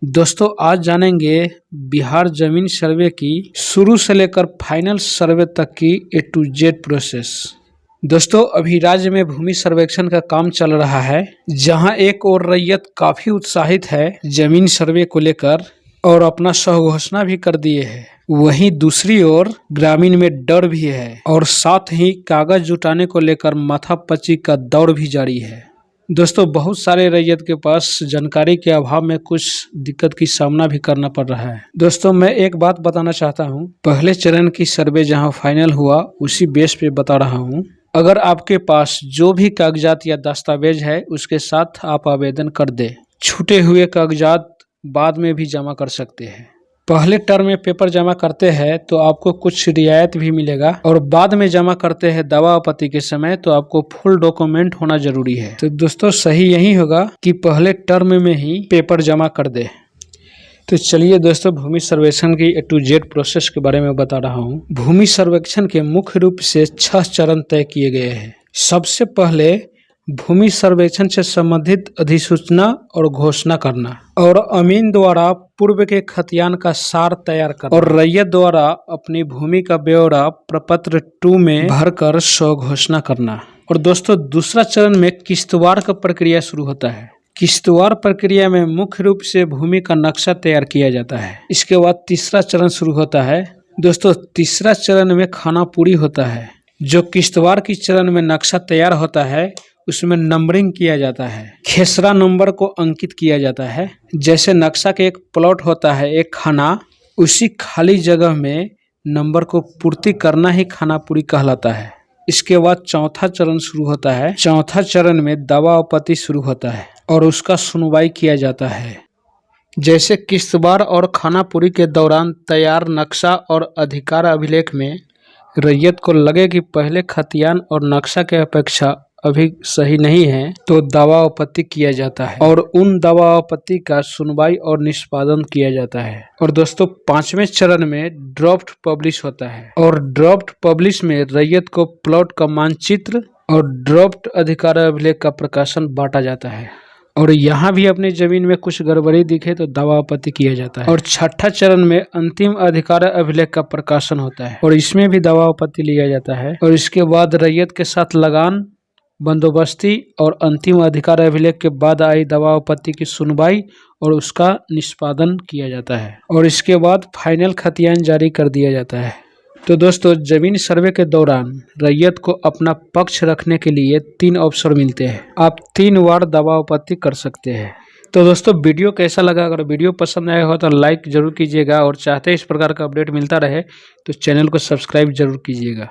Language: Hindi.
दोस्तों आज जानेंगे बिहार जमीन सर्वे की शुरू से लेकर फाइनल सर्वे तक की A to Z प्रोसेस। दोस्तों अभी राज्य में भूमि सर्वेक्षण का काम चल रहा है, जहां एक और रैयत काफी उत्साहित है जमीन सर्वे को लेकर और अपना स्वघोषणा भी कर दिए है। वहीं दूसरी ओर ग्रामीण में डर भी है और साथ ही कागज जुटाने को लेकर माथापच्ची का दौर भी जारी है। दोस्तों बहुत सारे रैयत के पास जानकारी के अभाव में कुछ दिक्कत की सामना भी करना पड़ रहा है। दोस्तों मैं एक बात बताना चाहता हूं, पहले चरण की सर्वे जहां फाइनल हुआ उसी बेस पे बता रहा हूं। अगर आपके पास जो भी कागजात या दस्तावेज है उसके साथ आप आवेदन कर दे। छूटे हुए कागजात बाद में भी जमा कर सकते हैं। पहले टर्म में पेपर जमा करते हैं तो आपको कुछ रियायत भी मिलेगा और बाद में जमा करते हैं दावा आपत्ति के समय तो आपको फुल डॉक्यूमेंट होना जरूरी है। तो दोस्तों सही यही होगा कि पहले टर्म में ही पेपर जमा कर दे। तो चलिए दोस्तों भूमि सर्वेक्षण की A to Z प्रोसेस के बारे में बता रहा हूँ। भूमि सर्वेक्षण के मुख्य रूप से 6 चरण तय किए गए हैं। सबसे पहले भूमि सर्वेक्षण से संबंधित अधिसूचना और घोषणा करना और अमीन द्वारा पूर्व के खतियान का सार तैयार करना और रैयत द्वारा अपनी भूमि का ब्यौरा प्रपत्र 2 में भरकर स्वघोषणा करना। और दोस्तों दूसरा चरण में किश्तवार का प्रक्रिया शुरू होता है। किश्तवार प्रक्रिया में मुख्य रूप से भूमि का नक्शा तैयार किया जाता है। इसके बाद तीसरा चरण शुरू होता है। दोस्तों तीसरा चरण में खानापुरी होता है। जो किश्तवार की चरण में नक्शा तैयार होता है उसमें नंबरिंग किया जाता है, खेसरा नंबर को अंकित किया जाता है। जैसे नक्शा के एक प्लॉट होता है एक खाना, उसी खाली जगह में नंबर को पूर्ति करना ही खानापुरी कहलाता है। इसके बाद चौथा चरण शुरू होता है। चौथा चरण में दावा आपत्ति शुरू होता है और उसका सुनवाई किया जाता है। जैसे किश्तवार और खानापुरी के दौरान तैयार नक्शा और अधिकार अभिलेख में रैयत को लगे कि पहले खतियान और नक्शा के अपेक्षा अभी सही नहीं है तो दावा आपत्ति किया जाता है और उन दावा आपत्ति का सुनवाई और निष्पादन किया जाता है। और दोस्तों 5वें चरण में ड्राफ्ट पब्लिश होता है और ड्राफ्ट पब्लिश में रैयत को प्लॉट का मानचित्र और ड्राफ्ट अधिकार अभिलेख का प्रकाशन बांटा जाता है। और यहाँ भी अपनी जमीन में कुछ गड़बड़ी दिखे तो दावा आपत्ति किया जाता है। और छठा चरण में अंतिम अधिकार अभिलेख का प्रकाशन होता है और इसमें भी दावा आपत्ति लिया जाता है। और इसके बाद रैयत के साथ लगान बंदोबस्ती और अंतिम अधिकार अभिलेख के बाद आई दावा आपत्ति की सुनवाई और उसका निष्पादन किया जाता है और इसके बाद फाइनल खतियान जारी कर दिया जाता है। तो दोस्तों जमीन सर्वे के दौरान रैयत को अपना पक्ष रखने के लिए 3 अवसर मिलते हैं। आप 3 बार दावा आपत्ति कर सकते हैं। तो दोस्तों वीडियो कैसा लगा? अगर वीडियो पसंद आया हो तो लाइक जरूर कीजिएगा और चाहते हैं इस प्रकार का अपडेट मिलता रहे तो चैनल को सब्सक्राइब जरूर कीजिएगा।